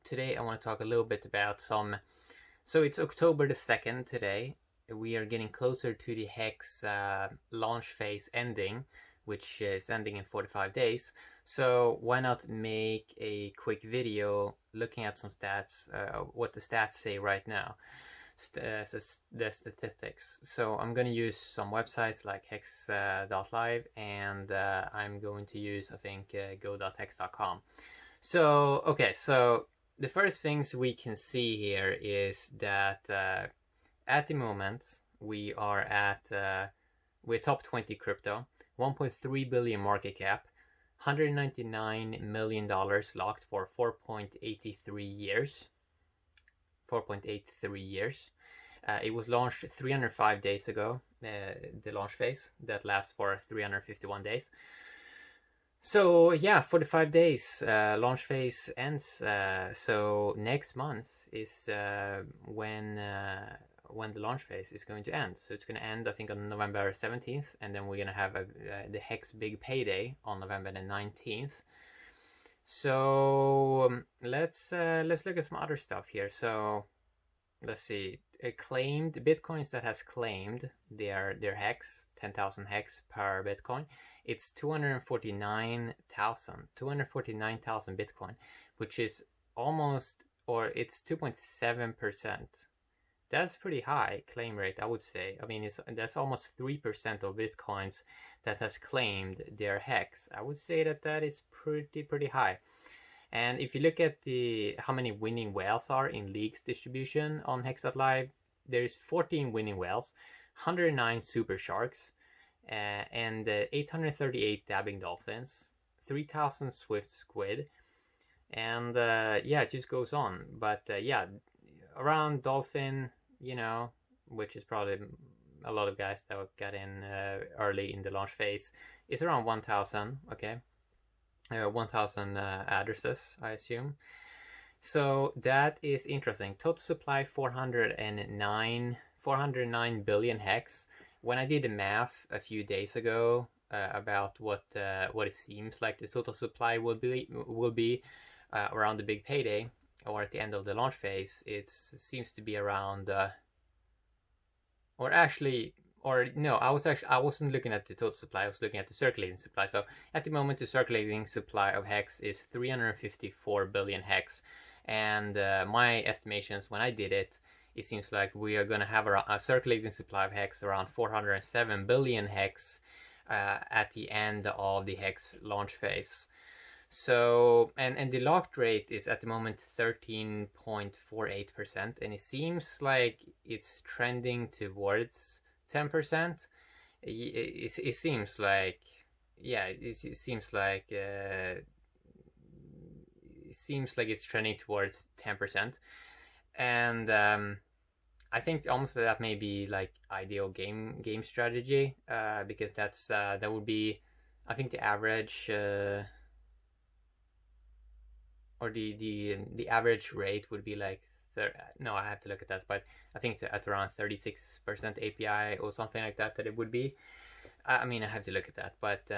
today I want to talk a little bit about so it's October the 2nd today. We are getting closer to the HEX launch phase ending, which is ending in 45 days. So why not make a quick video looking at some stats, what the stats say right now, the statistics. So I'm going to use some websites like hex.live, and I'm going to use, I think, go.hex.com. So, okay, so the first things we can see here is that at the moment we are at we're top 20 crypto, 1.3 billion market cap, $199 million locked for 4.83 years. 4.83 years. It was launched 305 days ago, the launch phase that lasts for 351 days. So yeah, 45 days, launch phase ends. So next month is when the launch phase is going to end. So it's going to end, I think, on November 17th, and then we're going to have the HEX big payday on November the 19th. So let's look at some other stuff here. So let's see, claimed Bitcoins that has claimed their HEX, 10,000 HEX per Bitcoin. It's 249,000 Bitcoin, which is almost, or it's 2.7%. That's pretty high claim rate, I would say. I mean, that's almost 3% of Bitcoins that has claimed their HEX. I would say that is pretty high. And if you look at how many winning whales are in leagues distribution on Hex.live, there's 14 winning whales, 109 super sharks, and 838 dabbing dolphins, 3,000 swift squid, and yeah, it just goes on. But yeah, around dolphin, you know, which is probably a lot of guys that got in early in the launch phase, is around 1,000. Okay, 1,000 addresses, I assume. So that is interesting. Total supply 409 billion hex. When I did the math a few days ago about what it seems like the total supply will be around the big payday or at the end of the launch phase, it seems to be around I wasn't looking at the total supply, I was looking at the circulating supply. So at the moment, the circulating supply of hex is 354 billion hex, and my estimations when I did it, it seems like we are going to have a circulating supply of hex around 407 billion hex at the end of the hex launch phase. So, and the locked rate is at the moment 13.48%, and it seems like it's trending towards 10%. It seems like, yeah, it seems like it's trending towards 10%, and I think almost that may be like ideal game strategy, because that would be, I think, the average. Or the average rate would be like, no, I have to look at that, but I think it's at around 36% API or something like that it would be. I mean, I have to look at that, but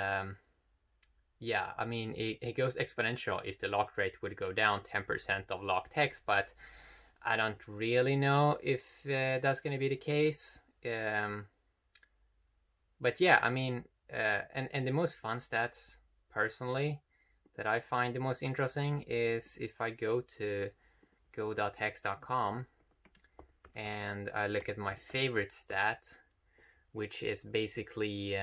yeah, I mean, it goes exponential if the lock rate would go down 10% of locked hex, but I don't really know if that's going to be the case. But yeah, I mean, and the most fun stats personally that I find the most interesting is if I go to go.hex.com and I look at my favorite stat, which is basically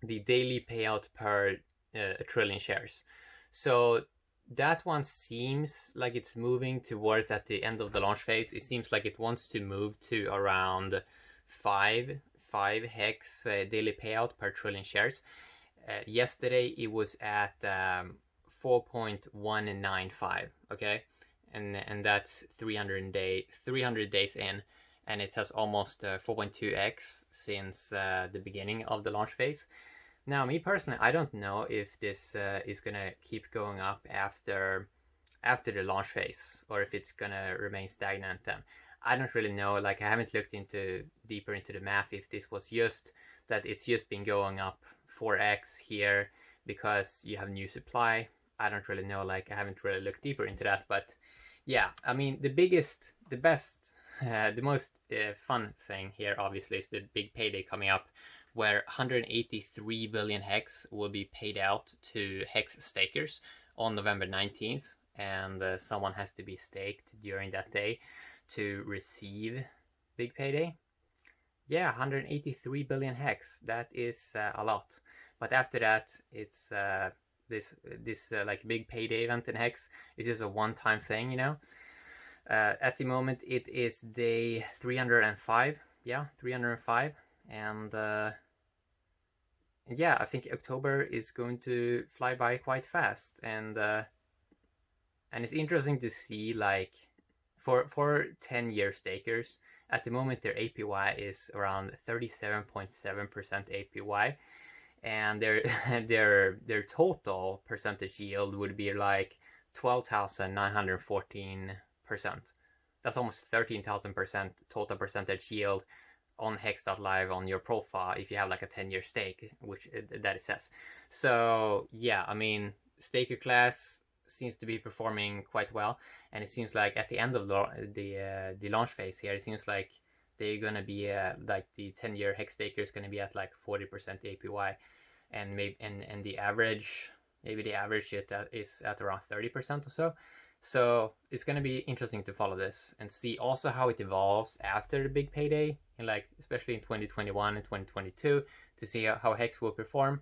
the daily payout per a trillion shares. So that one seems like it's moving towards, at the end of the launch phase, it seems like it wants to move to around 5 hex daily payout per trillion shares. Yesterday it was at 4.195, okay, and that's 300 days in, and it has almost 4.2x since the beginning of the launch phase. Now, me personally, I don't know if this is gonna keep going up after the launch phase, or if it's gonna remain stagnant. Then I don't really know. Like, I haven't looked deeper into the math if this was just that it's just been going up 4x here because you have new supply, I don't really know, like I haven't really looked deeper into that, but yeah, I mean the biggest, the best, the most fun thing here obviously is the big payday coming up, where 183 billion HEX will be paid out to HEX stakers on November 19th, and someone has to be staked during that day to receive big payday. Yeah, 183 billion HEX. That is a lot. But after that, it's this like big payday event in HEX is just a one-time thing, you know. At the moment, it is day 305. Yeah, 305, and yeah, I think October is going to fly by quite fast, and it's interesting to see, like, for 10-year stakers, at the moment their APY is around 37.7% APY, and their total percentage yield would be like 12,914%. That's almost 13,000% total percentage yield on hex.live on your profile if you have like a 10-year stake, which that it says. So yeah, I mean, staker class seems to be performing quite well, and it seems like at the end of the launch phase here, it seems like they're gonna be like the 10-year hex staker is gonna be at like 40% APY, and maybe and the average, maybe the average is at around 30% or so. So it's going to be interesting to follow this and see also how it evolves after the big payday, and like especially in 2021 and 2022, to see how HEX will perform.